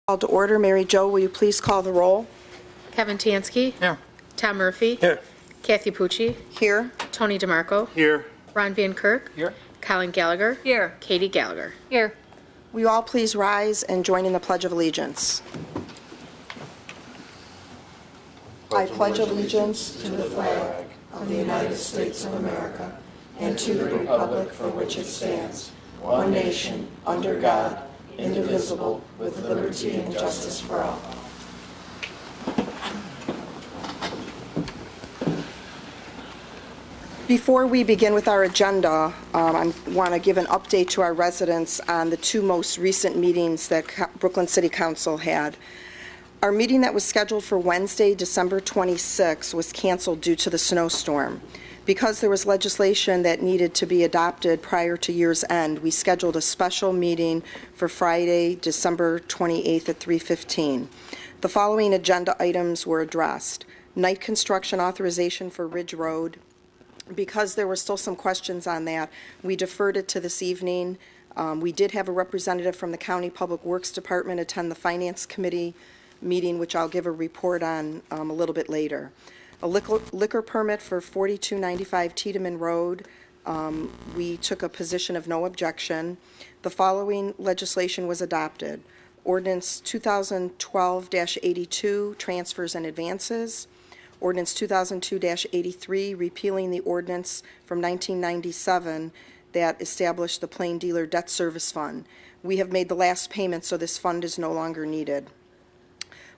Called to order. Mary Jo, will you please call the roll? Kevin Tansky. Here. Tom Murphy. Here. Kathy Pucci. Here. Tony DeMarco. Here. Ron Van Kirk. Here. Colin Gallagher. Here. Katie Gallagher. Here. Will you all please rise and join in the Pledge of Allegiance? I pledge allegiance to the flag of the United States of America and to the republic for which it stands, one nation, under God, indivisible, with liberty and justice for all. Before we begin with our agenda, I want to give an update to our residents on the two most recent meetings that Brooklyn City Council had. Our meeting that was scheduled for Wednesday, December 26, was canceled due to the snowstorm. Because there was legislation that needed to be adopted prior to year's end, we scheduled a special meeting for Friday, December 28th at 3:15. The following agenda items were addressed. Night construction authorization for Ridge Road. Because there were still some questions on that, we deferred it to this evening. We did have a representative from the County Public Works Department attend the Finance Committee meeting, which I'll give a report on a little bit later. A liquor permit for 4295 Tiedemann Road. We took a position of no objection. The following legislation was adopted. Ordinance 2012-82, transfers and advances. Ordinance 2002-83, repealing the ordinance from 1997 that established the Plain Dealer Debt Service Fund. We have made the last payment, so this fund is no longer needed.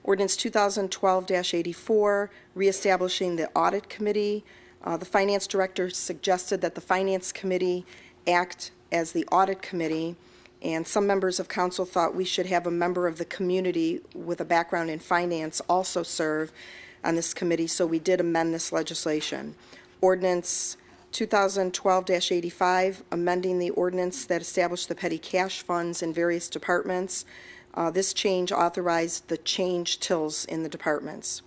Ordinance 2012-84, reestablishing the Audit Committee. The Finance Director suggested that the Finance Committee act as the Audit Committee, and some members of Council thought we should have a member of the community with a background in finance also serve on this committee, so we did amend this legislation. Ordinance 2012-85, amending the ordinance that established the petty cash funds in various departments. This change authorized the change tills in the departments.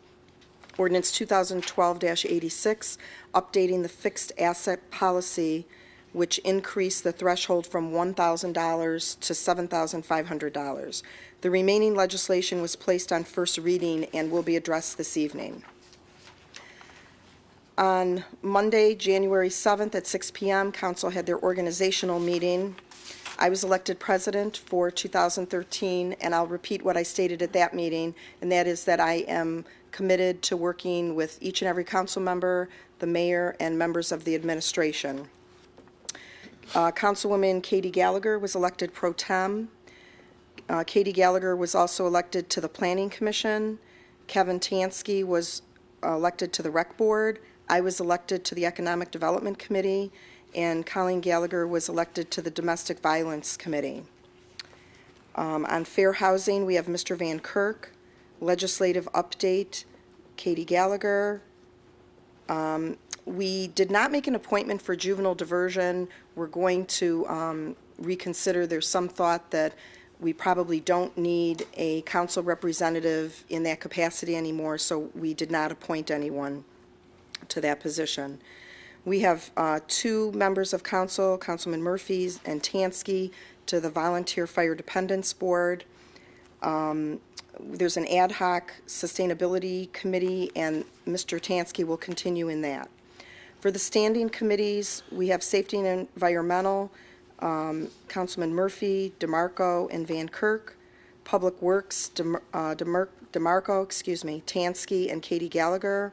Ordinance 2012-86, updating the fixed asset policy, which increased the threshold from $1,000 to $7,500. The remaining legislation was placed on first reading and will be addressed this evening. On Monday, January 7th at 6 p.m., Council had their organizational meeting. I was elected president for 2013, and I'll repeat what I stated at that meeting, and that is that I am committed to working with each and every council member, the mayor, and members of the administration. Councilwoman Katie Gallagher was elected pro tem. Katie Gallagher was also elected to the Planning Commission. Kevin Tansky was elected to the Rec Board. I was elected to the Economic Development Committee, and Colleen Gallagher was elected to the Domestic Violence Committee. On fair housing, we have Mr. Van Kirk. Legislative update, Katie Gallagher. We did not make an appointment for juvenile diversion. We're going to reconsider. There's some thought that we probably don't need a council representative in that capacity anymore, so we did not appoint anyone to that position. We have two members of council, Councilman Murphy and Tansky, to the Volunteer Fire Dependents Board. There's an ad hoc sustainability committee, and Mr. Tansky will continue in that. For the standing committees, we have Safety and Environmental, Councilman Murphy, DeMarco, and Van Kirk. Public Works, DeMarco, Tansky, and Katie Gallagher.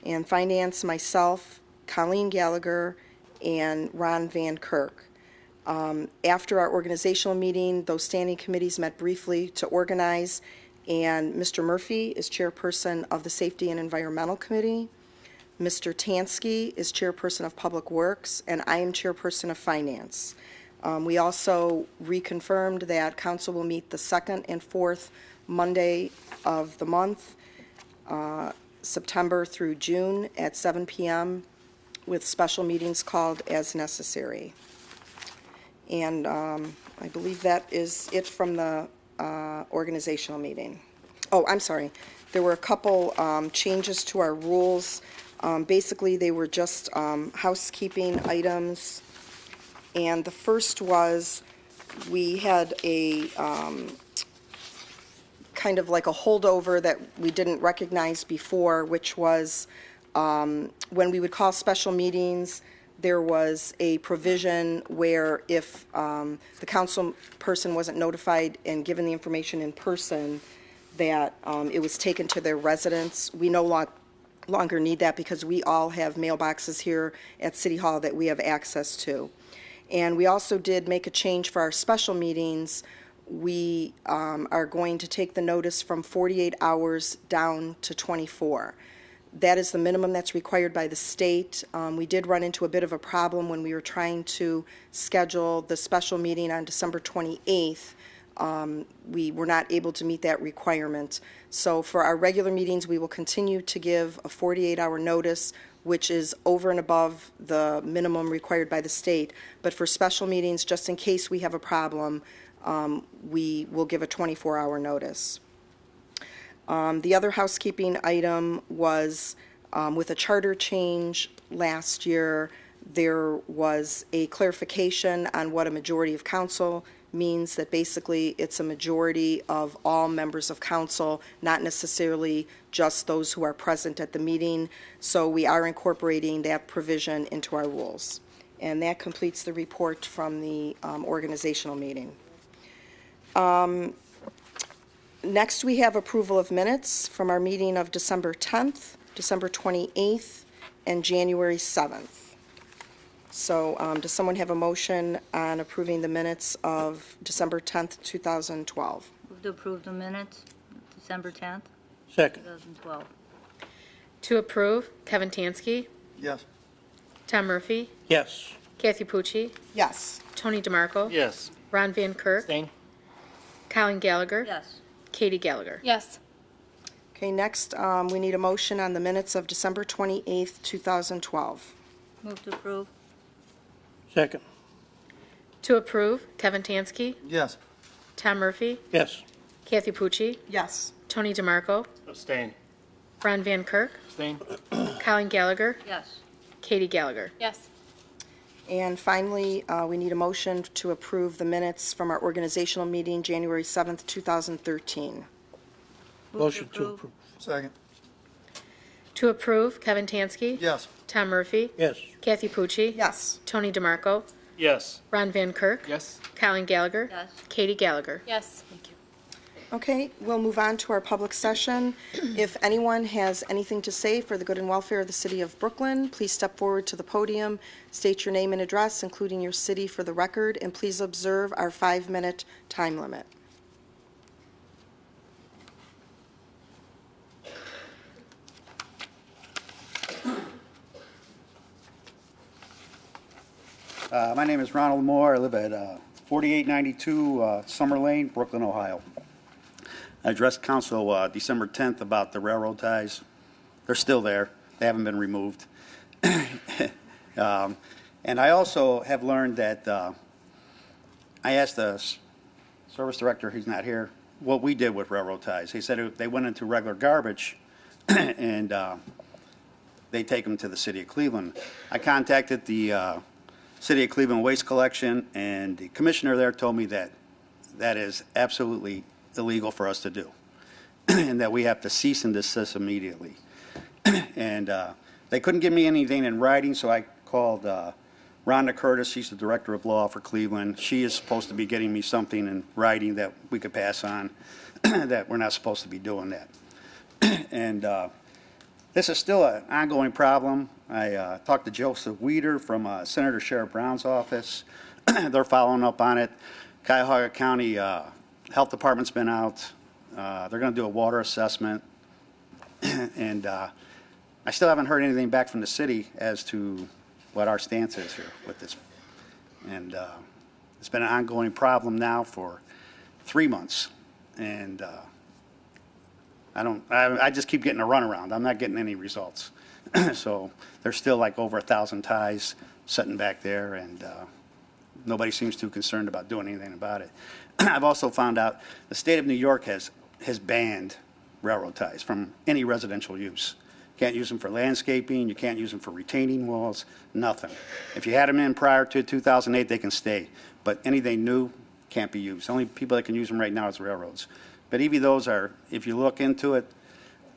And Finance, myself, Colleen Gallagher, and Ron Van Kirk. After our organizational meeting, those standing committees met briefly to organize, and Mr. Murphy is chairperson of the Safety and Environmental Committee. Mr. Tansky is chairperson of Public Works, and I am chairperson of Finance. We also reconfirmed that council will meet the second and fourth Monday of the month, September through June at 7 p.m. with special meetings called as necessary. And I believe that is it from the organizational meeting. Oh, I'm sorry. There were a couple changes to our rules. Basically, they were just housekeeping items. And the first was we had a kind of like a holdover that we didn't recognize before, which was when we would call special meetings, there was a provision where if the council person wasn't notified and given the information in person, that it was taken to their residence. We no longer need that because we all have mailboxes here at City Hall that we have access to. And we also did make a change for our special meetings. We are going to take the notice from 48 hours down to 24. That is the minimum that's required by the state. We did run into a bit of a problem when we were trying to schedule the special meeting on December 28th. We were not able to meet that requirement. So for our regular meetings, we will continue to give a 48-hour notice, which is over and above the minimum required by the state. But for special meetings, just in case we have a problem, we will give a 24-hour notice. The other housekeeping item was with a charter change last year, there was a clarification on what a majority of council means, that basically it's a majority of all members of council, not necessarily just those who are present at the meeting. So we are incorporating that provision into our rules. And that completes the report from the organizational meeting. Next, we have approval of minutes from our meeting of December 10th, December 28th, and January 7th. So does someone have a motion on approving the minutes of December 10th, 2012? Move to approve the minutes, December 10th, Second. 2012. To approve, Kevin Tansky, Yes. Tom Murphy, Yes. Kathy Pucci, Yes. Tony DeMarco, Yes. Ron Van Kirk, Abstain. Colin Gallagher, Yes. Katie Gallagher. Yes. Okay, next, we need a motion on the minutes of December 28th, 2012. Move to approve. Second. To approve, Kevin Tansky, Yes. Tom Murphy, Yes. Kathy Pucci, Yes. Tony DeMarco, Abstain. Ron Van Kirk, Abstain. Colin Gallagher, Yes. Katie Gallagher. Yes. And finally, we need a motion to approve the minutes from our organizational meeting, January 7th, 2013. Move Motion to approve. Second. To approve, Kevin Tansky, Yes. Tom Murphy, Yes. Kathy Pucci, Yes. Tony DeMarco, Yes. Ron Van Kirk, Yes. Colin Gallagher, Yes. Katie Gallagher. Yes. Thank you. Okay, we'll move on to our public session. If anyone has anything to say for the good and welfare of the city of Brooklyn, please step forward to the podium, state your name and address, including your city for the record, and please observe our 5-minute time limit. My name is Ronald Moore. I live at 4892 Summer Lane, Brooklyn, Ohio. I addressed council December 10th about the railroad ties. They're still there. They haven't been removed. And I also have learned that I asked the service director, who's not here, what we did with railroad ties. He said they went into regular garbage and they take them to the city of Cleveland. I contacted the City of Cleveland Waste Collection, and the commissioner there told me that that is absolutely illegal for us to do, and that we have to cease and desist immediately. And they couldn't give me anything in writing, so I called Rhonda Curtis. She's the director of law for Cleveland. She is supposed to be getting me something in writing that we could pass on, that we're not supposed to be doing that. And this is still an ongoing problem. I talked to Joseph Weeder from Senator Sherrod Brown's office. They're following up on it. Cuyahoga County Health Department's been out. They're going to do a water assessment. And I still haven't heard anything back from the city as to what our stance is here with this. And it's been an ongoing problem now for 3 months. And I just keep getting a runaround. I'm not getting any results. So there's still like over 1,000 ties sitting back there, and nobody seems too concerned about doing anything about it. I've also found out the state of New York has banned railroad ties from any residential use. You can't use them for landscaping. You can't use them for retaining walls, nothing. If you had them in prior to 2008, they can stay. But anything new can't be used. The only people that can use them right now is railroads. But even those are, if you look into it,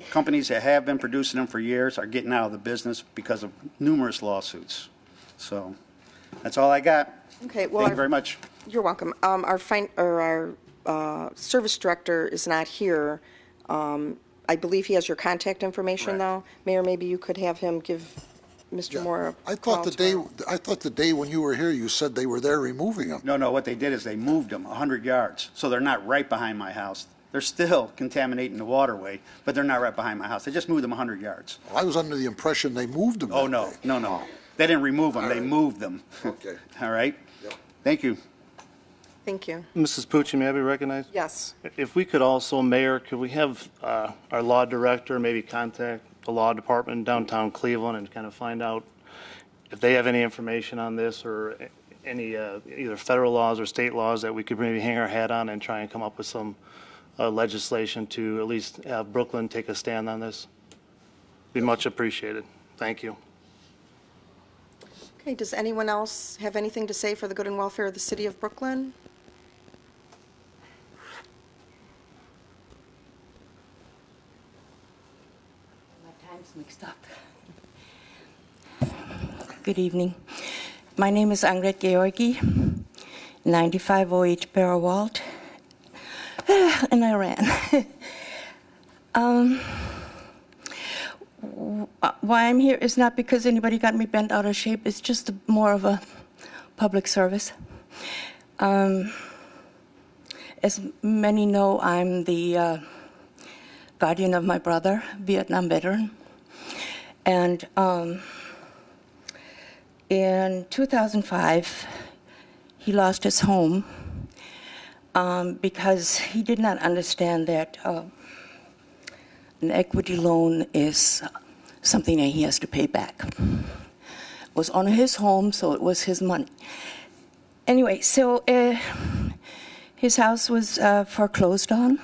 companies that have been producing them for years are getting out of the business because of numerous lawsuits. So that's all I got. Okay, well, Thank you very much. you're welcome. Our service director is not here. I believe he has your contact information, though. Mayor, maybe you could have him give Mr. Moore a I call thought tomorrow. I thought the day when you were here, you said they were there removing them. No, what they did is they moved them 100 yards, so they're not right behind my house. They're still contaminating the waterway, but they're not right behind my house. They just moved them 100 yards. I was under the impression they moved them. Oh, that no, day. no. They didn't remove them, they right. moved them. Okay. All right? Yep. Thank you. Thank you. Mrs. Pucci, may I be recognized? Yes. If we could also, Mayor, could we have our law director maybe contact the law department in downtown Cleveland and kind of find out if they have any information on this or any either federal laws or state laws that we could maybe hang our hat on and try and come up with some legislation to at least have Brooklyn take a stand on this? Be much appreciated. Thank you. Okay, does anyone else have anything to say for the good and welfare of the city of Brooklyn? My time's mixed up. Good evening. My name is Angret Georgi, 9508 Barrowalt, in Iran. Why I'm here is not because anybody got me bent out of shape. It's just more of a public service. As many know, I'm the guardian of my brother, Vietnam veteran. And in 2005, he lost his home because he did not understand that an equity loan is something that he has to pay back. It was on his home, so it was his money. Anyway, so his house was foreclosed on,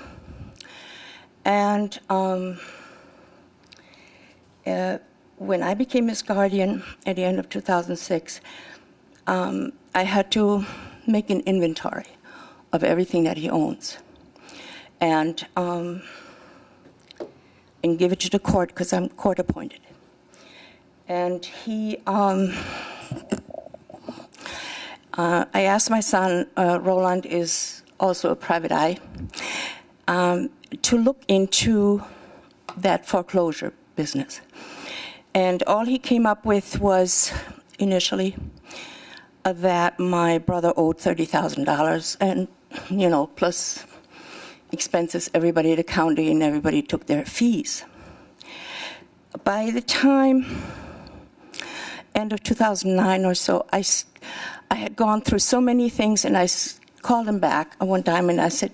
and when I became his guardian at the end of 2006, I had to make an inventory of everything that he owns, and give it to the court because I'm court appointed. And he, I asked my son, Roland is also a private eye, to look into that foreclosure business. And all he came up with was initially that my brother owed $30,000 and, plus expenses, everybody at the county and everybody took their fees. By the time, end of 2009 or so, I had gone through so many things, and I called him back one time and I said,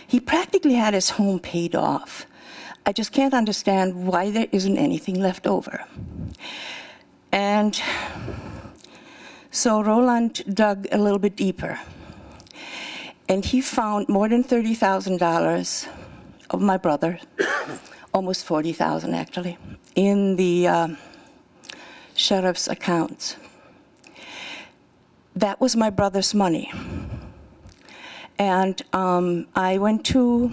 he practically had his home paid off. I just can't understand why there isn't anything left over. And so Roland dug a little bit deeper, and he found more than $30,000 of my brother, almost $40,000 actually, in the sheriff's accounts. That was my brother's money. And I went to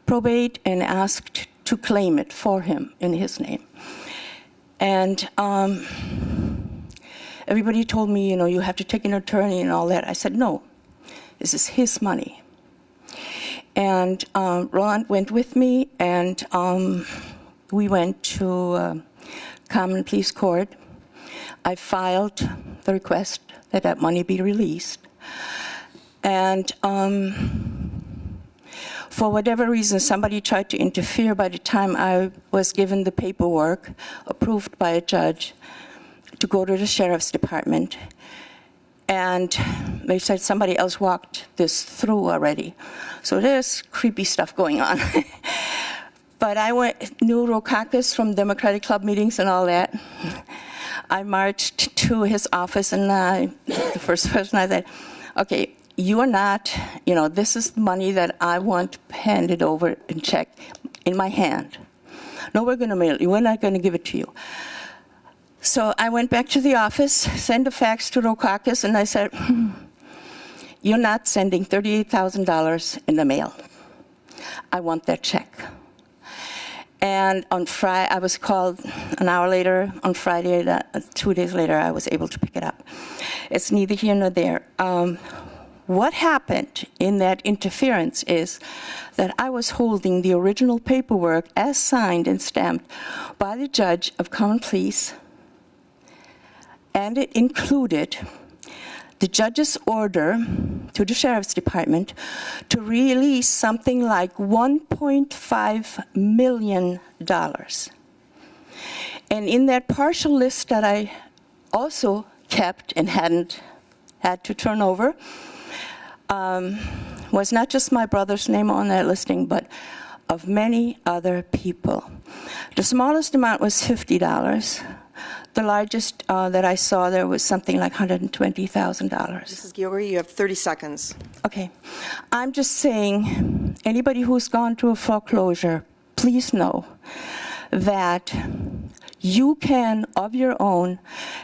probate and asked to claim it for him in his name. And everybody told me, you have to take an attorney and all that. I said, no, this is his money. And Roland went with me, and we went to Common Pleas Court. I filed the request that that money be released. And for whatever reason, somebody tried to interfere. By the time I was given the paperwork approved by a judge to go to the sheriff's department, and they said somebody else walked this through already. So there's creepy stuff going on. But I knew Rokakis from Democratic Club meetings and all that. I marched to his office, and the first person I said, okay, you are not, this is money that I want handed over in check in my hand. No, we're going to mail it. We're not going to give it to you. So I went back to the office, sent a fax to Rokakis, and I said, you're not sending $38,000 in the mail. I want that check. And on Friday, I was called an hour later. On Friday, 2 days later, I was able to pick it up. It's neither here nor there. What happened in that interference is that I was holding the original paperwork as signed and stamped by the judge of common pleas, and it included the judge's order to the sheriff's department to release something like $1.5 million. And in that partial list that I also kept and hadn't had to turn over, was not just my brother's name on that listing, but of many other people. The smallest amount was $50. The largest that I saw there was something like $120,000. Mrs. Gilroy, you have 30 seconds. Okay. I'm just saying, anybody who's gone through a foreclosure, please know that you can, of your own,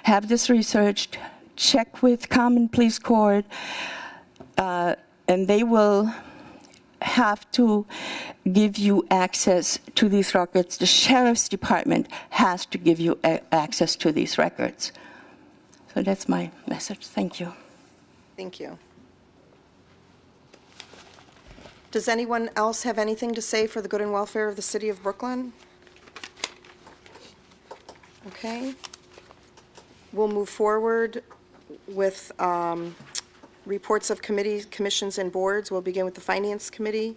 have this researched, check with Common Pleas Court, and they will have to give you access to these records. The sheriff's department has to give you access to these records. So that's my message. Thank you. Thank you. Does anyone else have anything to say for the good and welfare of the city of Brooklyn? Okay. We'll move forward with reports of committees, commissions, and boards. We'll begin with the Finance Committee.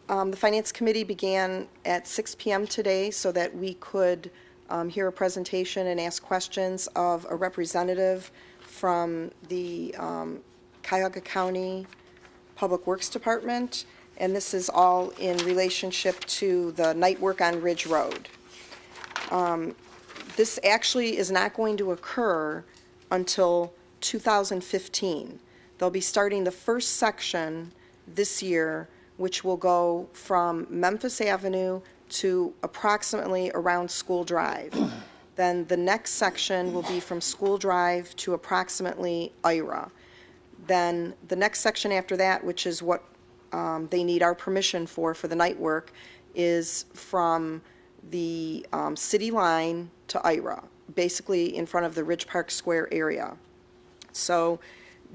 The Finance Committee began at 6 p.m. today so that we could hear a presentation and ask questions of a representative from the Cuyahoga County Public Works Department, and this is all in relationship to the night work on Ridge Road. This actually is not going to occur until 2015. They'll be starting the first section this year, which will go from Memphis Avenue to approximately around School Drive. Then the next section will be from School Drive to approximately Ira. Then the next section after that, which is what they need our permission for the night work, is from the city line to Ira, basically in front of the Ridge Park Square area. So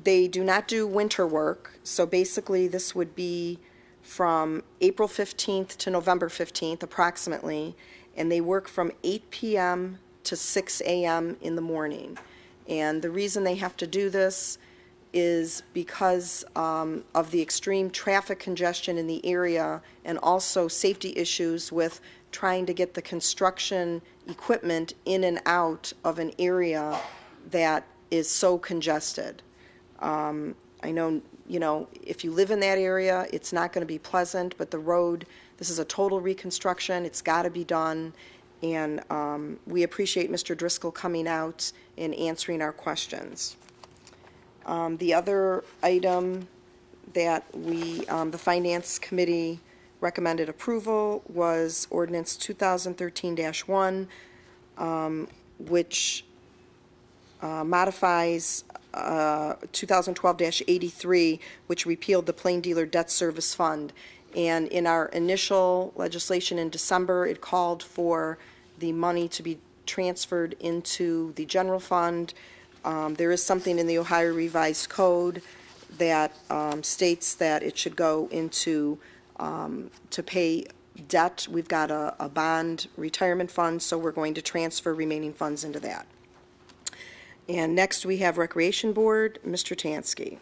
they do not do winter work, so basically this would be from April 15th to November 15th approximately, and they work from 8 p.m. to 6 a.m. in the morning. And the reason they have to do this is because of the extreme traffic congestion in the area and also safety issues with trying to get the construction equipment in and out of an area that is so congested. I know, if you live in that area, it's not going to be pleasant, but the road, this is a total reconstruction. It's got to be done, and we appreciate Mr. Driscoll coming out and answering our questions. The other item that the Finance Committee recommended approval was Ordinance 2013-1, which modifies 2012-83, which repealed the Plain Dealer Debt Service Fund. And in our initial legislation in December, it called for the money to be transferred into the general fund. There is something in the Ohio Revised Code that states that it should go into to pay debt. We've got a bond retirement fund, so we're going to transfer remaining funds into that. And next, we have Recreation Board, Mr. Tansky.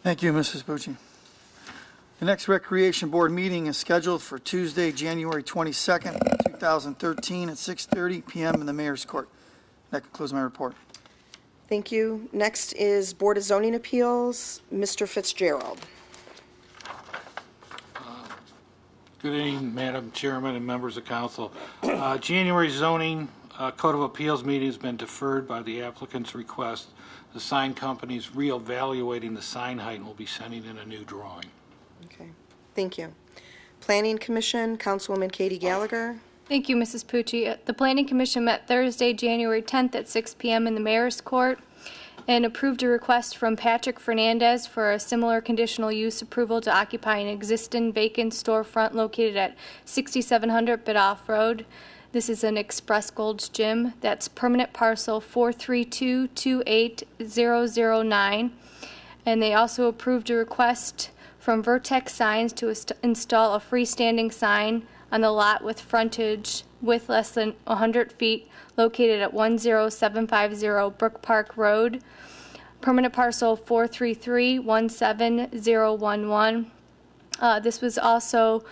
Thank you, Mrs. Bucci. The next Recreation Board meeting is scheduled for Tuesday, January 22nd, 2013 at 6:30 p.m. in the Mayor's Court. That concludes my report. Thank you. Next is Board of Zoning Appeals, Mr. Fitzgerald. Good evening, Madam Chairman and members of council. January zoning Code of Appeals meeting has been deferred by the applicant's request. The sign company is reevaluating the sign height and will be sending in a new drawing. Okay, thank you. Planning Commission, Councilwoman Katie Gallagher. Thank you, Mrs. Pucci. The Planning Commission met Thursday, January 10th at 6 p.m. in the Mayor's Court. and approved a request from Patrick Fernandez for a similar conditional use approval to occupy an existing vacant storefront located at 6700 Bidoff Road. This is an Express Gold's Gym. That's permanent parcel 432280009. And they also approved a request from Vertex Signs to install a freestanding sign on the lot with frontage with less than 100 feet located at 10750 Brook Park Road, permanent parcel 433170011. This was also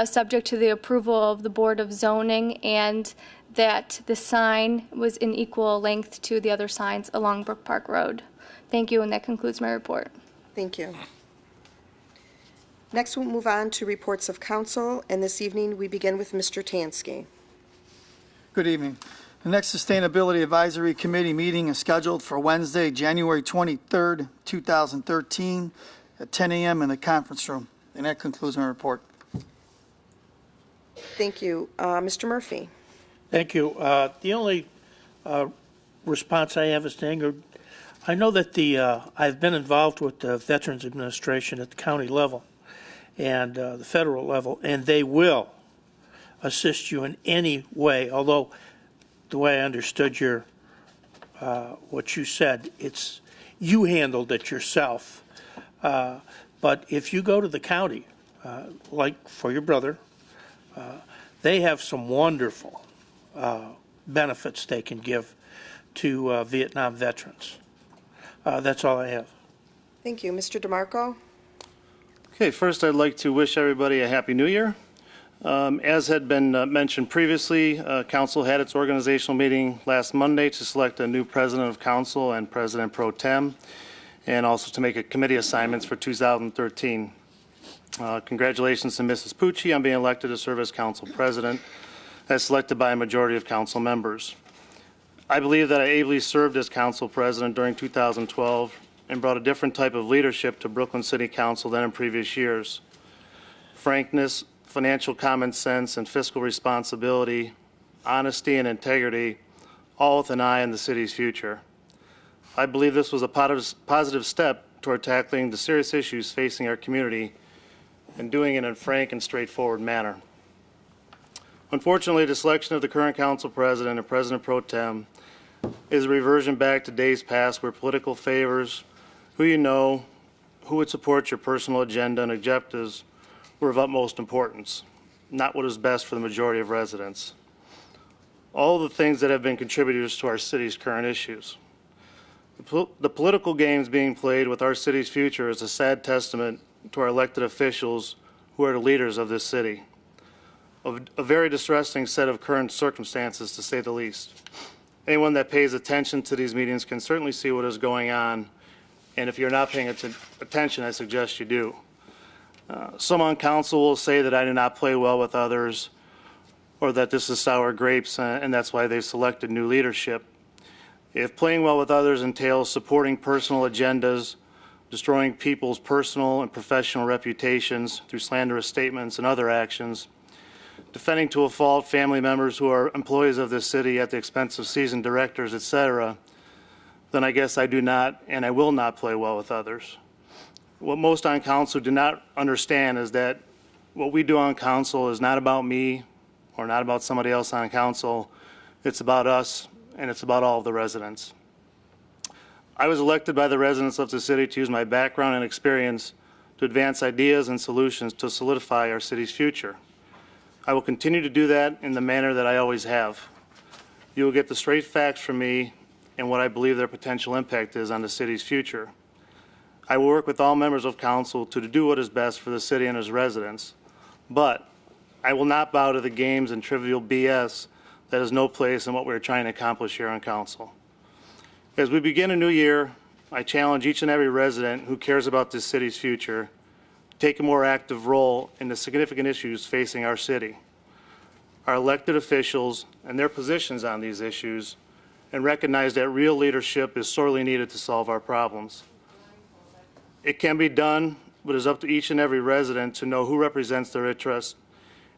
subject to the approval of the Board of Zoning, and that the sign was in equal length to the other signs along Brook Park Road. Thank you, and that concludes my report. Thank you. Next, we'll move on to reports of council, and this evening we begin with Mr. Tansky. Good evening. The next Sustainability Advisory Committee meeting is scheduled for Wednesday, January 23rd, 2013, at 10 a.m. in the conference room. And that concludes my report. Thank you. Mr. Murphy. Thank you. The only response I have is to Ingrid. I know that I've been involved with the Veterans Administration at the county level and the federal level, and they will assist you in any way. Although the way I understood your what you said, it's you handled it yourself. But if you go to the county, like for your brother, they have some wonderful benefits they can give to Vietnam veterans. That's all I have. Thank you. Mr. DeMarco. Okay, first I'd like to wish everybody a Happy New Year. As had been mentioned previously, Council had its organizational meeting last Monday to select a new President of Council and President Pro Tem, and also to make a committee assignments for 2013. Congratulations to Mrs. Pucci on being elected to serve as Council President, as selected by a majority of Council members. I believe that I ably served as Council President during 2012 and brought a different type of leadership to Brooklyn City Council than in previous years. Frankness, financial common sense, and fiscal responsibility, honesty and integrity, all with an eye on the city's future. I believe this was a positive step toward tackling the serious issues facing our community and doing it in a frank and straightforward manner. Unfortunately, the selection of the current Council President and President Pro Tem is a reversion back to days past where political favors, who you know, who would support your personal agenda and objectives were of utmost importance, not what is best for the majority of residents. All the things that have been contributors to our city's current issues. The political games being played with our city's future is a sad testament to our elected officials who are the leaders of this city. A very distressing set of current circumstances, to say the least. Anyone that pays attention to these meetings can certainly see what is going on, and if you're not paying attention, I suggest you do. Some on council will say that I do not play well with others, or that this is sour grapes, and that's why they've selected new leadership. If playing well with others entails supporting personal agendas, destroying people's personal and professional reputations through slanderous statements and other actions, defending to a fault family members who are employees of this city at the expense of seasoned directors, etc., then I guess I do not and I will not play well with others. What most on council do not understand is that what we do on council is not about me or not about somebody else on council. It's about us, and it's about all of the residents. I was elected by the residents of the city to use my background and experience to advance ideas and solutions to solidify our city's future. I will continue to do that in the manner that I always have. You will get the straight facts from me and what I believe their potential impact is on the city's future. I will work with all members of council to do what is best for the city and its residents, but I will not bow to the games and trivial BS that has no place in what we're trying to accomplish here on council. As we begin a new year, I challenge each and every resident who cares about this city's future to take a more active role in the significant issues facing our city, our elected officials and their positions on these issues, and recognize that real leadership is sorely needed to solve our problems. It can be done, but it is up to each and every resident to know who represents their interests,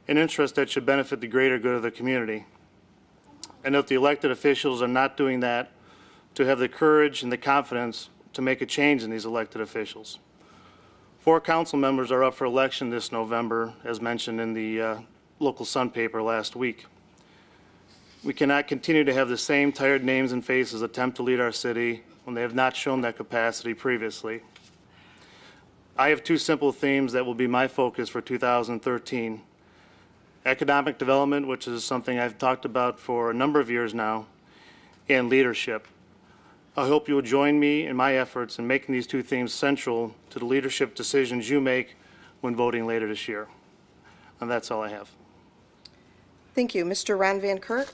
an interest that should benefit the greater good of the community. And if the elected officials are not doing that, to have the courage and the confidence to make a change in these elected officials. 4 council members are up for election this November, as mentioned in the local Sun paper last week. We cannot continue to have the same tired names and faces attempt to lead our city when they have not shown that capacity previously. I have 2 simple themes that will be my focus for 2013. Economic development, which is something I've talked about for a number of years now, and leadership. I hope you will join me in my efforts in making these 2 themes central to the leadership decisions you make when voting later this year. And that's all I have. Thank you. Mr. Ron Van Kirk?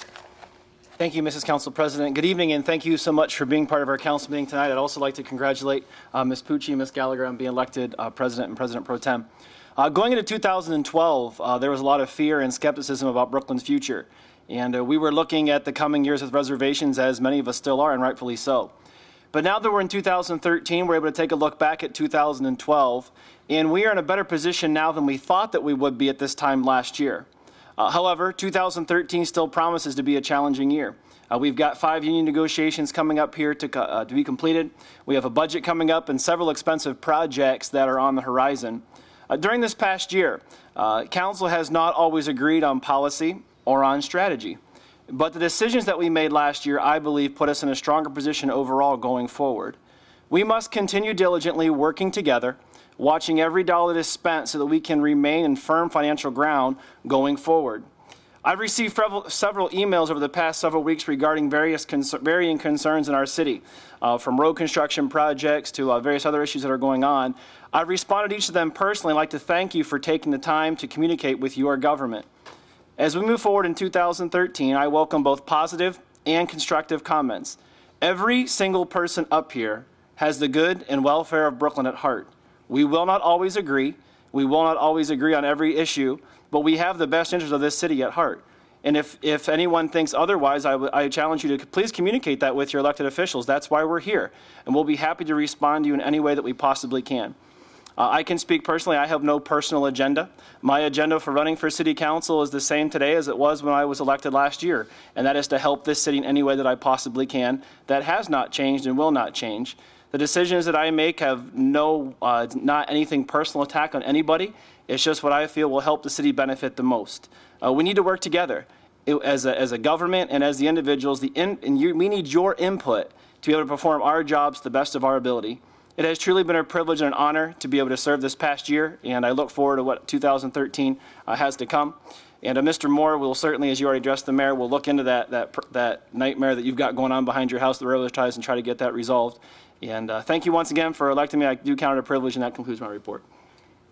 Thank you, Mrs. Council President. Good evening, and thank you so much for being part of our council meeting tonight. I'd also like to congratulate Ms. Pucci and Ms. Gallagher on being elected President and President Pro Tem. Going into 2012, there was a lot of fear and skepticism about Brooklyn's future. And we were looking at the coming years with reservations, as many of us still are, and rightfully so. But now that we're in 2013, we're able to take a look back at 2012, and we are in a better position now than we thought that we would be at this time last year. However, 2013 still promises to be a challenging year. We've got 5 union negotiations coming up here to be completed. We have a budget coming up and several expensive projects that are on the horizon. During this past year, Council has not always agreed on policy or on strategy. But the decisions that we made last year, I believe, put us in a stronger position overall going forward. We must continue diligently working together, watching every dollar that is spent so that we can remain in firm financial ground going forward. I've received several emails over the past several weeks regarding varying concerns in our city, from road construction projects to various other issues that are going on. I've responded to each of them personally. I'd like to thank you for taking the time to communicate with your government. As we move forward in 2013, I welcome both positive and constructive comments. Every single person up here has the good and welfare of Brooklyn at heart. We will not always agree. We will not always agree on every issue, but we have the best interest of this city at heart. And if anyone thinks otherwise, I challenge you to please communicate that with your elected officials. That's why we're here. And we'll be happy to respond to you in any way that we possibly can. I can speak personally. I have no personal agenda. My agenda for running for city council is the same today as it was when I was elected last year, and that is to help this city in any way that I possibly can. That has not changed and will not change. The decisions that I make have not anything personal attack on anybody. It's just what I feel will help the city benefit the most. We need to work together as a government and as the individuals. We need your input to be able to perform our jobs to the best of our ability. It has truly been a privilege and an honor to be able to serve this past year, and I look forward to what 2013 has to come. And Mr. Moore will certainly, as you already addressed the mayor, will look into that nightmare that you've got going on behind your house, the railroad ties, and try to get that resolved. And thank you once again for electing me. I do count it a privilege, and that concludes my report.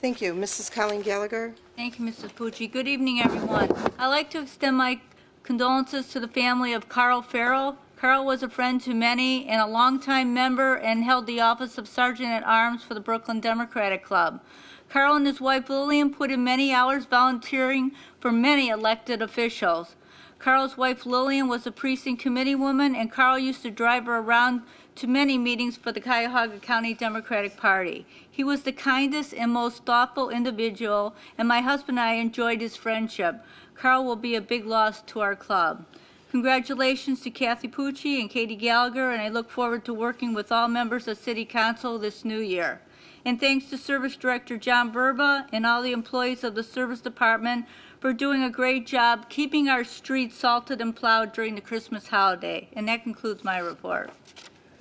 Thank you. Mrs. Colleen Gallagher? Thank you, Mrs. Pucci. Good evening, everyone. I'd like to extend my condolences to the family of Carl Farrell. Carl was a friend to many and a longtime member and held the office of Sergeant-at-Arms for the Brooklyn Democratic Club. Carl and his wife Lillian put in many hours volunteering for many elected officials. Carl's wife Lillian was a precinct committee woman, and Carl used to drive her around to many meetings for the Cuyahoga County Democratic Party. He was the kindest and most thoughtful individual, and my husband and I enjoyed his friendship. Carl will be a big loss to our club. Congratulations to Kathy Pucci and Katie Gallagher, and I look forward to working with all members of City Council this new year. And thanks to Service Director John Verba and all the employees of the Service Department for doing a great job keeping our streets salted and plowed during the Christmas holiday. And that concludes my report.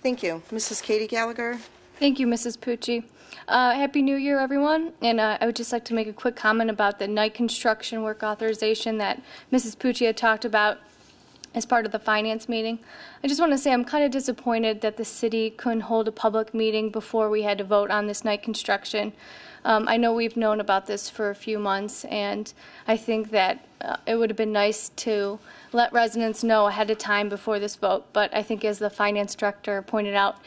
Thank you. Mrs. Katie Gallagher? Thank you, Mrs. Pucci. Happy New Year, everyone. And I would just like to make a quick comment about the night construction work authorization that Mrs. Pucci had talked about as part of the finance meeting. I just want to say I'm kind of disappointed that the city couldn't hold a public meeting before we had to vote on this night construction. I know we've known about this for a few months, and I think that it would have been nice to let residents know ahead of time before this vote. But I think, as the finance director pointed out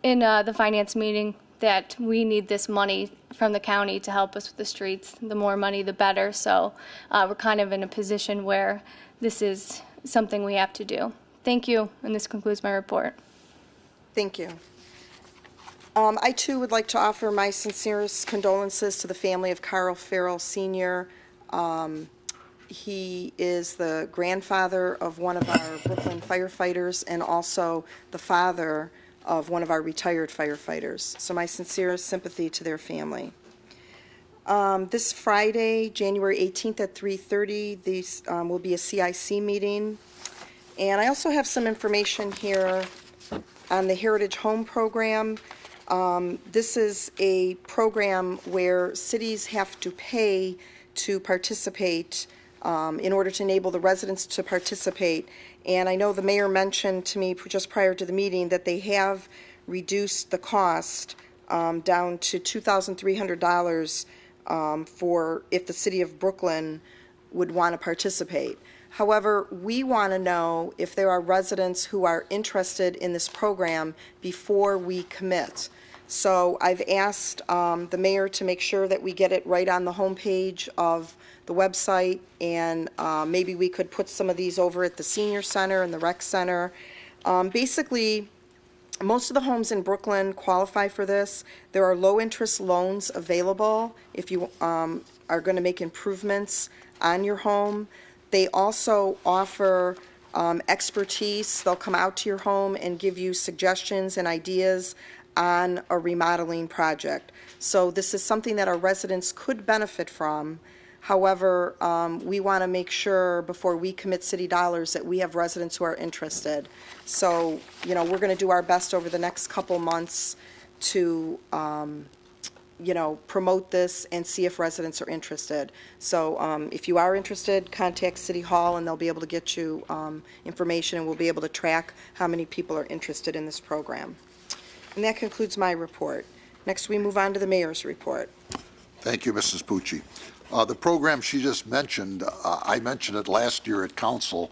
in the finance meeting, that we need this money from the county to help us with the streets. The more money, the better. So we're kind of in a position where this is something we have to do. Thank you, and this concludes my report. Thank you. I, too, would like to offer my sincerest condolences to the family of Carl Farrell Sr. He is the grandfather of one of our Brooklyn firefighters and also the father of one of our retired firefighters. So my sincerest sympathy to their family. This Friday, January 18th at 3:30, this will be a CIC meeting. And I also have some information here on the Heritage Home Program. This is a program where cities have to pay to participate in order to enable the residents to participate. And I know the mayor mentioned to me just prior to the meeting that they have reduced the cost down to $2,300 for if the city of Brooklyn would want to participate. However, we want to know if there are residents who are interested in this program before we commit. So I've asked the mayor to make sure that we get it right on the homepage of the website, and maybe we could put some of these over at the senior center and the rec center. Basically, most of the homes in Brooklyn qualify for this. There are low-interest loans available if you are going to make improvements on your home. They also offer expertise. They'll come out to your home and give you suggestions and ideas on a remodeling project. So this is something that our residents could benefit from. However, we want to make sure before we commit city dollars that we have residents who are interested. So, you know, we're going to do our best over the next couple months to, you know, promote this and see if residents are interested. So if you are interested, contact City Hall and they'll be able to get you information, and we'll be able to track how many people are interested in this program. And that concludes my report. Next, we move on to the mayor's report. Thank you, Mrs. Pucci. The program she just mentioned, I mentioned it last year at council,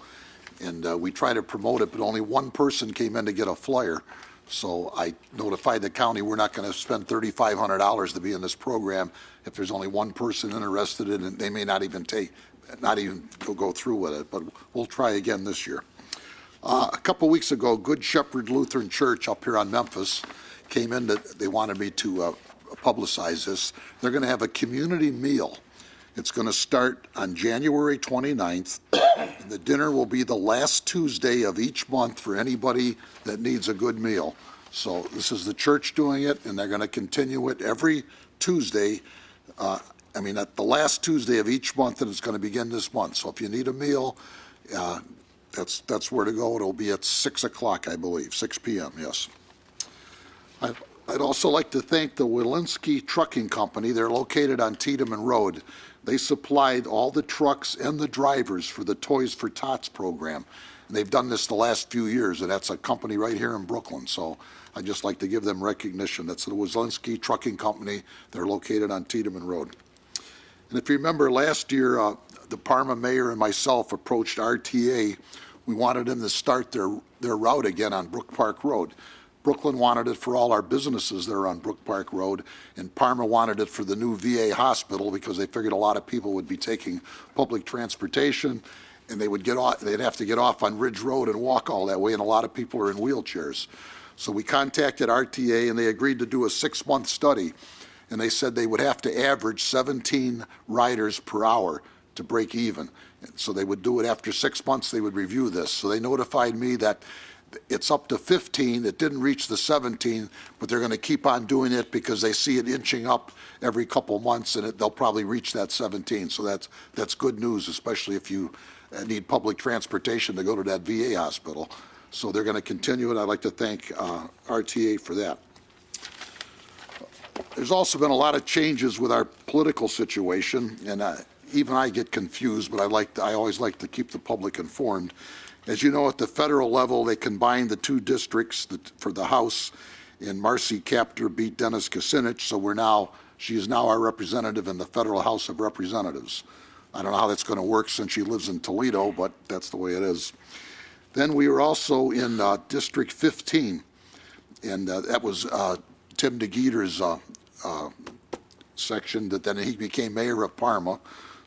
and we tried to promote it, but only one person came in to get a flyer. So I notified the county we're not going to spend $3,500 to be in this program if there's only one person interested in it. They may not even go through with it, but we'll try again this year. A couple weeks ago, Good Shepherd Lutheran Church up here on Memphis came in. They wanted me to publicize this. They're going to have a community meal. It's going to start on January 29th. And the dinner will be the last Tuesday of each month for anybody that needs a good meal. So this is the church doing it, and they're going to continue it every Tuesday. At the last Tuesday of each month, and it's going to begin this month. So if you need a meal, that's where to go. It'll be at 6 o'clock, I believe, 6 p.m., yes. I'd also like to thank the Walensky Trucking Company. They're located on Tiedemann Road. They supplied all the trucks and the drivers for the Toys for Tots program. And they've done this the last few years, and that's a company right here in Brooklyn. So I'd just like to give them recognition. That's the Walensky Trucking Company. They're located on Tiedemann Road. And if you remember last year, the Parma mayor and myself approached RTA. We wanted them to start their route again on Brook Park Road. Brooklyn wanted it for all our businesses that are on Brook Park Road, and Parma wanted it for the new VA hospital because they figured a lot of people would be taking public transportation, and they'd have to get off on Ridge Road and walk all that way, and a lot of people are in wheelchairs. So we contacted RTA, and they agreed to do a 6-month study, and they said they would have to average 17 riders per hour to break even. So they would do it after 6 months. They would review this. So they notified me that it's up to 15. It didn't reach the 17, but they're going to keep on doing it because they see it inching up every couple months, and they'll probably reach that 17. So that's good news, especially if you need public transportation to go to that VA hospital. So they're going to continue it. I'd like to thank RTA for that. There's also been a lot of changes with our political situation, and even I get confused, but I always like to keep the public informed. As you know, at the federal level, they combined the 2 districts for the House, and Marcy Kaptur beat Dennis Kucinich, so she is now our representative in the Federal House of Representatives. I don't know how that's going to work since she lives in Toledo, but that's the way it is. Then we were also in District 15, and that was Tim DeGeeter's section, that then he became mayor of Parma.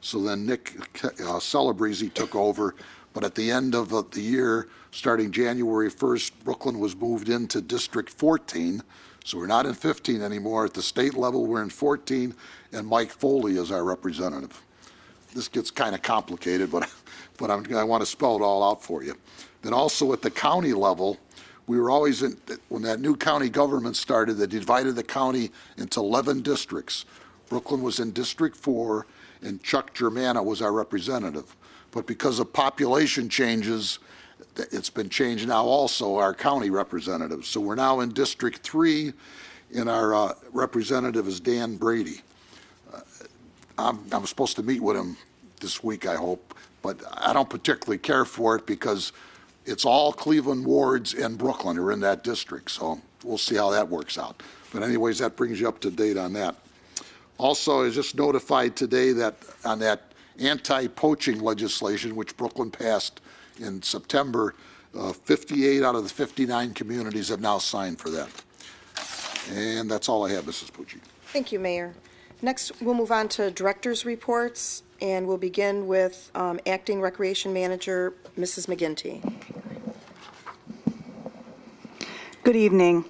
So then Nick Celebrezzi took over. But at the end of the year, starting January 1st, Brooklyn was moved into District 14. So we're not in 15 anymore. At the state level, we're in 14, and Mike Foley is our representative. this gets kind of complicated, but I want to spell it all out for you. Then also at the county level, we were always in, when that new county government started, they divided the county into 11 districts. Brooklyn was in District 4, and Chuck Germana was our representative. But because of population changes, it's been changed now also, our county representatives. So we're now in District 3, and our representative is Dan Brady. I'm supposed to meet with him this week, I hope, but I don't particularly care for it because it's all Cleveland wards and Brooklyn are in that district, so we'll see how that works out. But anyways, that brings you up to date on that. Also, I was just notified today that on that anti-poaching legislation, which Brooklyn passed in September, 58 out of the 59 communities have now signed for that. And that's all I have, Mrs. Pucci. Thank you, Mayor. Next, we'll move on to directors' reports, and we'll begin with Acting Recreation Manager, Mrs. McGinty. Good evening.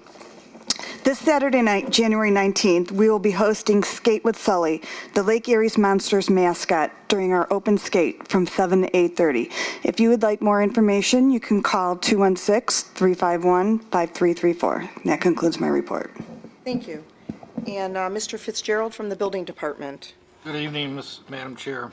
This Saturday night, January 19th, we will be hosting Skate with Sully, the Lake Erie's Monsters mascot, during our open skate from 7 to 8:30. If you would like more information, you can call 216-351-5334. That concludes my report. Thank you. And Mr. Fitzgerald from the Building Department. Good evening, Madam Chair.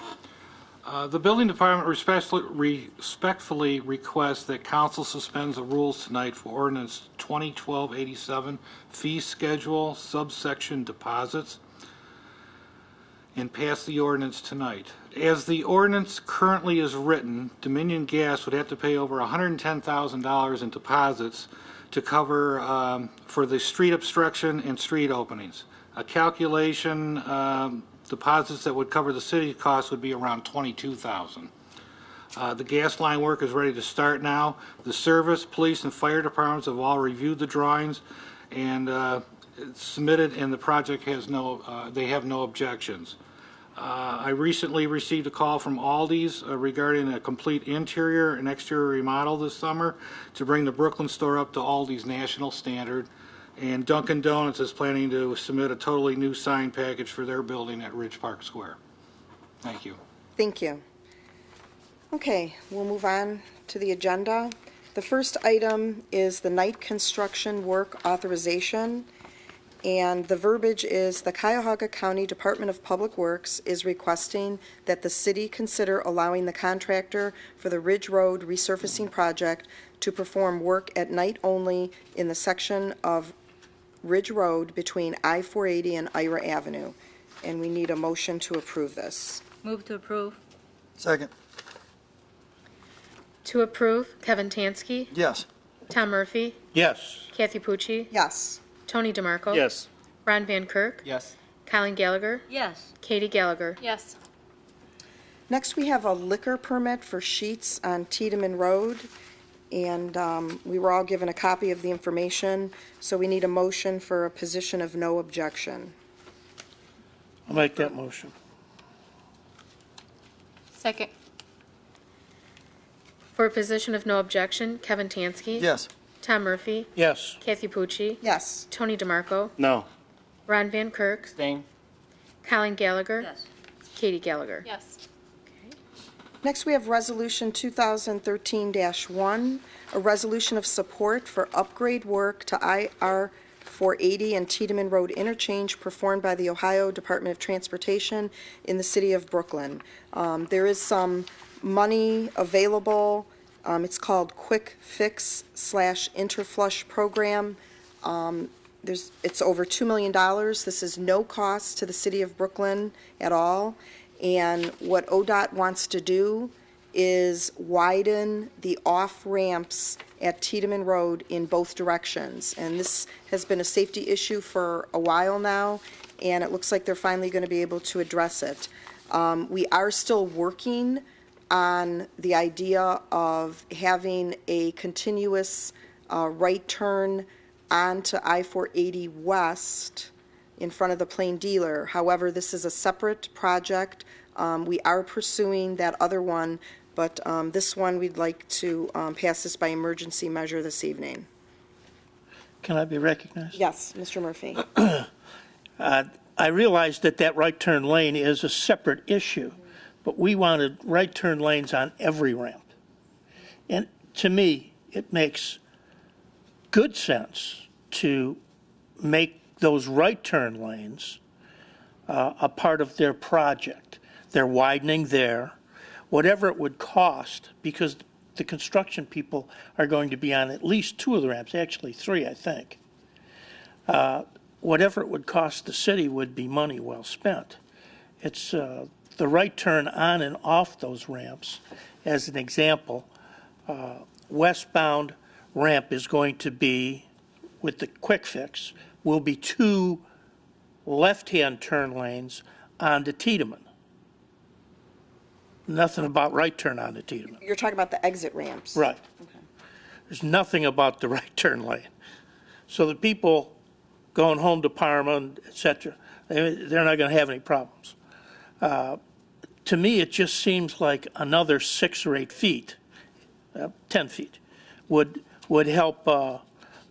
The Building Department respectfully requests that Council suspends the rules tonight for Ordinance 2012-87, Fee Schedule, Subsection Deposits, and pass the ordinance tonight. As the ordinance currently is written, Dominion Gas would have to pay over $110,000 in deposits to cover for the street obstruction and street openings. A calculation deposits that would cover the city costs would be around $22,000. The gas line work is ready to start now. The service, police, and fire departments have all reviewed the drawings and it's submitted, and the project has they have no objections. I recently received a call from Aldi's regarding a complete interior and exterior remodel this summer to bring the Brooklyn store up to Aldi's national standard. And Dunkin' Donuts is planning to submit a totally new sign package for their building at Ridge Park Square. Thank you. Thank you. Okay, we'll move on to the agenda. The first item is the night construction work authorization, and the verbiage is the Cuyahoga County Department of Public Works is requesting that the city consider allowing the contractor for the Ridge Road resurfacing project to perform work at night only in the section of Ridge Road between I-480 and Ira Avenue. And we need a motion to approve this. Move to approve. Second. To approve, Kevin Tansky, Yes. Tom Murphy, Yes. Kathy Pucci, Yes. Tony DeMarco. Yes. Ron Van Kirk, Yes. Colin Gallagher, Yes. Katie Gallagher. Yes. Next, we have a liquor permit for Sheets on Tiedemann Road, and we were all given a copy of the information, so we need a motion for a position of no objection. I'll make that motion. Second. For a position of no objection, Kevin Tansky. Yes. Tom Murphy, Yes. Kathy Pucci, Yes. Tony DeMarco, No. Ron Van Kirk, Abstain. Colin Gallagher, Yes. Katie Gallagher. Yes. Next, we have Resolution 2013-1, a resolution of support for upgrade work to IR 480 and Tiedemann Road interchange performed by the Ohio Department of Transportation in the city of Brooklyn. There is some money available. It's called Quick Fix /Interflush Program. It's over $2 million. This is no cost to the city of Brooklyn at all. And what ODOT wants to do is widen the off-ramps at Tiedemann Road in both directions. And this has been a safety issue for a while now, and it looks like they're finally going to be able to address it. We are still working on the idea of having a continuous right turn onto I-480 West in front of the Plain Dealer. However, this is a separate project. We are pursuing that other one, but this one we'd like to pass this by emergency measure this evening. Can I be recognized? Yes, Mr. Murphy. I realize that right turn lane is a separate issue, but we wanted right turn lanes on every ramp. And to me, it makes good sense to make those right turn lanes a part of their project. They're widening there, whatever it would cost, because the construction people are going to be on at least 2 of the ramps, actually 3, I think. Whatever it would cost the city would be money well spent. It's the right turn on and off those ramps. As an example, westbound ramp is going to be, with the quick fix, will be 2 left-hand turn lanes onto Tiedemann. Nothing about right turn onto Tiedemann. You're talking about the exit ramps? Right. Okay. There's nothing about the right turn lane. So the people going home to Parma, and et cetera, they're not going to have any problems. To me, it just seems like another 6 or 8 feet, 10 feet, would help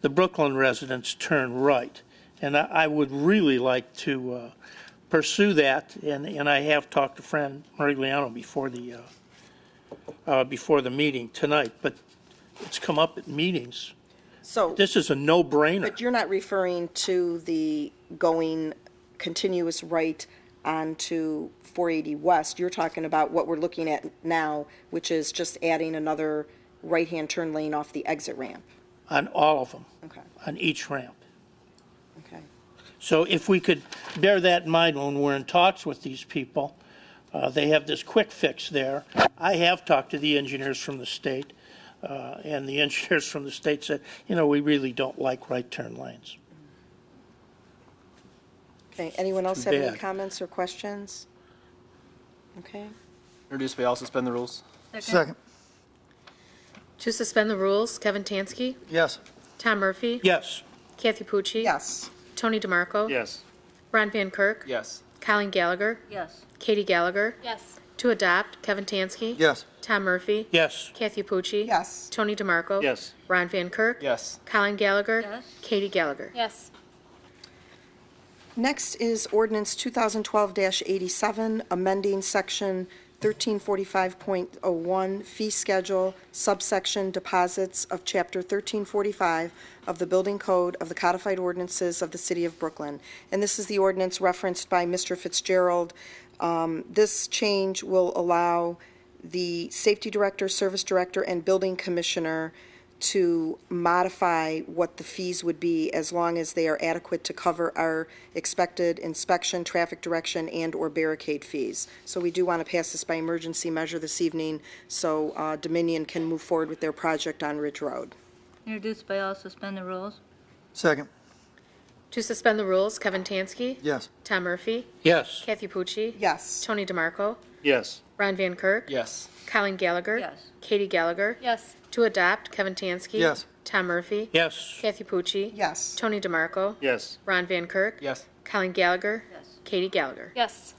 the Brooklyn residents turn right. And I would really like to pursue that, and I have talked to Fran Merigliano before the meeting tonight, but it's come up at meetings. So, This is a no-brainer. but you're not referring to the going continuous right onto 480 West. You're talking about what we're looking at now, which is just adding another right-hand turn lane off the exit ramp. On all of them, Okay, on each ramp. okay. So if we could bear that in mind when we're in talks with these people, they have this quick fix there. I have talked to the engineers from the state, and the engineers from the state said, we really don't like right turn lanes. Okay, anyone else Too have any bad. comments or questions? Okay. Introduced by all, suspend the rules. Second. To suspend the rules, Kevin Tansky, Yes. Tom Murphy, Yes. Kathy Pucci, Yes. Tony DeMarco, Yes. Ron Van Kirk, Yes. Colleen Gallagher, Yes. Katie Gallagher. Yes. To adopt, Kevin Tansky, Yes. Tom Murphy, Yes. Kathy Pucci, Yes. Tony DeMarco, Yes. Ron Van Kirk, Yes. Colleen Gallagher, Yes. Katie Gallagher. Yes. Next is ordinance 2012-87, amending section 1345.01 fee schedule, subsection deposits of chapter 1345 of the building code of the codified ordinances of the city of Brooklyn. And this is the ordinance referenced by Mr. Fitzgerald. This change will allow the safety director, service director, and building commissioner to modify what the fees would be as long as they are adequate to cover our expected inspection, traffic direction, and/or barricade fees. So we do want to pass this by emergency measure this evening so Dominion can move forward with their project on Ridge Road. Introduced by all, suspend the rules. Second. To suspend the rules, Kevin Tansky, Yes. Tom Murphy, Yes. Kathy Pucci, Yes. Tony DeMarco, Yes. Ron Van Kirk, Yes. Colleen Gallagher, Yes. Katie Gallagher. Yes. To adopt, Kevin Tansky, Yes. Tom Murphy, Yes. Kathy Pucci, Yes. Tony DeMarco, Yes. Ron Van Kirk, Yes. Colleen Gallagher, Yes. Katie Gallagher. Yes.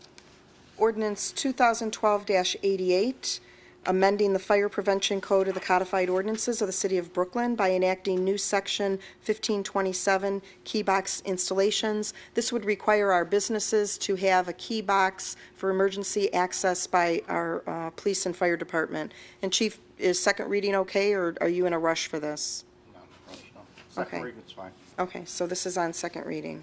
Ordinance 2012-88, amending the Fire Prevention Code of the Codified Ordinances of the City of Brooklyn by enacting new Section 1527 key box installations. This would require our businesses to have a key box for emergency access by our police and fire department. And Chief, is second reading okay, or are you in a rush for this? Second Okay. reading is fine. Okay, so this is on second reading.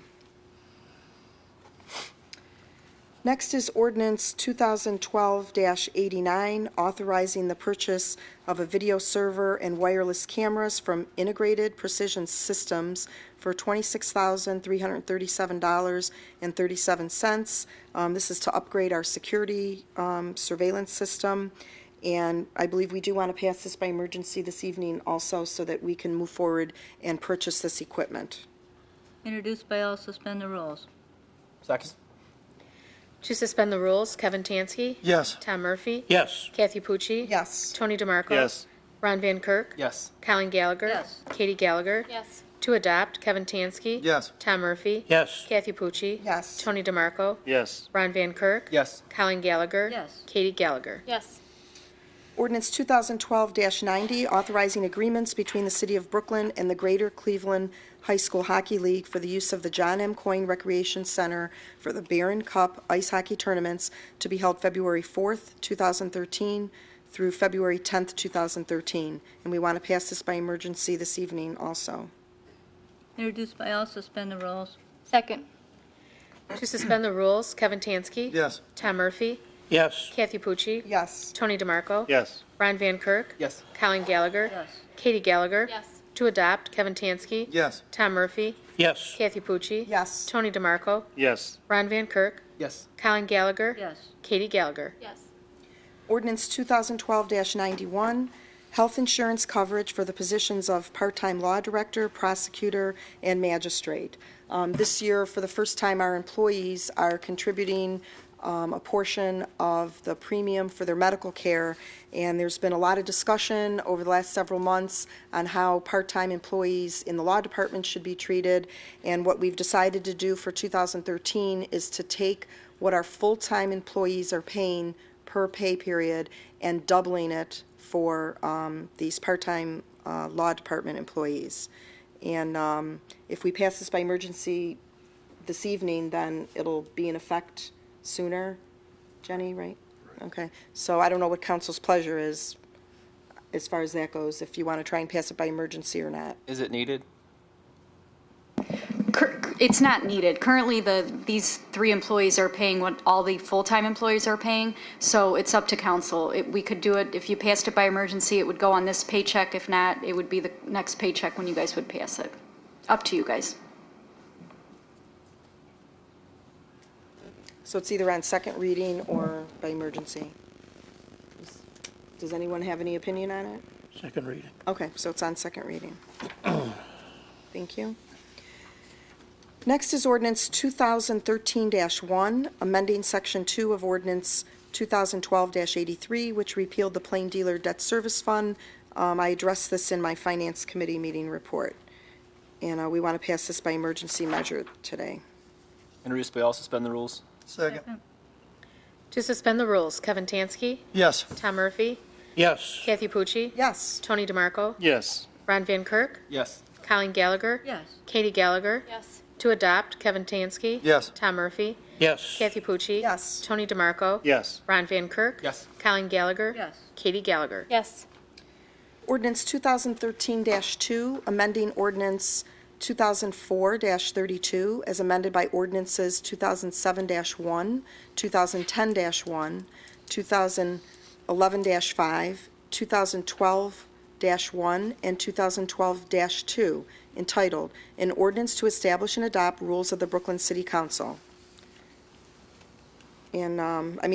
Next is ordinance 2012-89, authorizing the purchase of a video server and wireless cameras from Integrated Precision Systems for $26,337.37. This is to upgrade our security surveillance system, and I believe we do want to pass this by emergency this evening also so that we can move forward and purchase this equipment. Introduced by all, suspend the rules. Second. To suspend the rules, Kevin Tansky, Yes. Tom Murphy, Yes. Kathy Pucci, Yes. Tony DeMarco, Yes. Ron Van Kirk, Yes. Colleen Gallagher, Yes. Katie Gallagher. Yes. To adopt, Kevin Tansky, Yes. Tom Murphy, Yes. Kathy Pucci, Yes. Tony DeMarco, Yes. Ron Van Kirk, Yes. Colleen Gallagher, Yes. Katie Gallagher. Yes. Ordinance 2012-90, authorizing agreements between the City of Brooklyn and the Greater Cleveland High School Hockey League for the use of the John M. Coyne Recreation Center for the Barron Cup ice hockey tournaments to be held February 4th, 2013 through February 10th, 2013. And we want to pass this by emergency this evening also. Introduced by all, suspend the rules. Second. To suspend the rules, Kevin Tansky. Yes. Tom Murphy. Yes. Kathy Pucci. Yes. Tony DeMarco. Yes. Ron Van Kirk. Yes. Colin Gallagher. Yes. Katie Gallagher. Yes. To adopt, Kevin Tansky. Yes. Tom Murphy. Yes. Kathy Pucci. Yes. Tony DeMarco. Yes. Ron Van Kirk. Yes. Colin Gallagher. Yes. Katie Gallagher. Yes. Ordinance 2012-91, health insurance coverage for the positions of part-time law director, prosecutor, and magistrate. This year, for the first time, our employees are contributing a portion of the premium for their medical care, and there's been a lot of discussion over the last several months on how part-time employees in the law department should be treated, and what we've decided to do for 2013 is to take what our full-time employees are paying per pay period and doubling it for these part-time law department employees. And if we pass this by emergency this evening, then it'll be in effect sooner. Jenny, right? Okay. So I don't know what council's pleasure is as far as that goes, if you want to try and pass it by emergency or not. Is it needed? It's not needed. Currently, these three employees are paying what all the full-time employees are paying, so it's up to council. We could do it, if you passed it by emergency, it would go on this paycheck. If not, it would be the next paycheck when you guys would pass it. Up to you guys. So it's either on second reading or by emergency. Does anyone have any opinion on it? Second reading. Okay, so it's on second reading. Thank you. Next is ordinance 2013-1, amending section 2 of ordinance 2012-83, which repealed the plain dealer debt service fund. I addressed this in my finance committee meeting report, and we want to pass this by emergency measure today. Introduced by all, suspend the rules. Second. To suspend the rules, Kevin Tansky. Yes. Tom Murphy. Yes. Kathy Pucci. Yes. Tony DeMarco. Yes. Ron Van Kirk. Yes. Colin Gallagher. Yes. Katie Gallagher. Yes. To adopt, Kevin Tansky. Yes. Tom Murphy. Yes. Kathy Pucci. Yes. Tony DeMarco. Yes. Ron Van Kirk. Yes. Colin Gallagher. Yes. Katie Gallagher. Yes. Ordinance 2013-2, amending ordinance 2004-32, as amended by ordinances 2007-1, 2010-1, 2011-5, 2012-1, and 2012-2, entitled, An Ordinance to Establish and Adopt Rules of the Brooklyn City Council. And,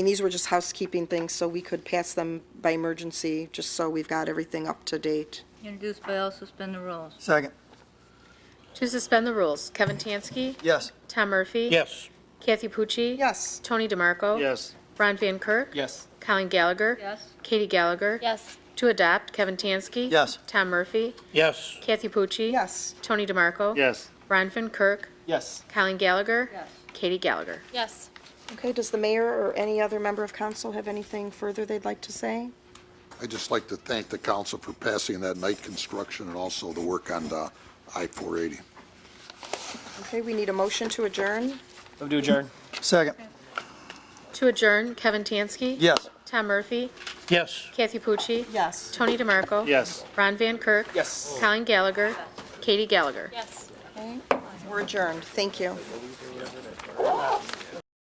these were just housekeeping things, so we could pass them by emergency, just so we've got everything up to date. Introduced by all, suspend the rules. Second. To suspend the rules, Kevin Tansky. Yes. Tom Murphy. Yes. Kathy Pucci. Yes. Tony DeMarco. Yes. Ron Van Kirk. Yes. Colin Gallagher. Yes. Katie Gallagher. Yes. To adopt, Kevin Tansky. Yes. Tom Murphy. Yes. Kathy Pucci. Yes. Tony DeMarco. Yes. Ron Van Kirk. Yes. Colin Gallagher. Yes. Katie Gallagher. Yes. Okay, does the mayor or any other member of council have anything further they'd like to say? I'd just like to thank the council for passing that night construction and also the work on the I-480. Okay, we need a motion to adjourn. Move to adjourn. Second. To adjourn, Kevin Tansky. Yes. Tom Murphy. Yes. Kathy Pucci. Yes. Tony DeMarco. Yes. Ron Van Kirk. Yes. Colin Gallagher. Katie Gallagher. Yes. We're adjourned. Thank you.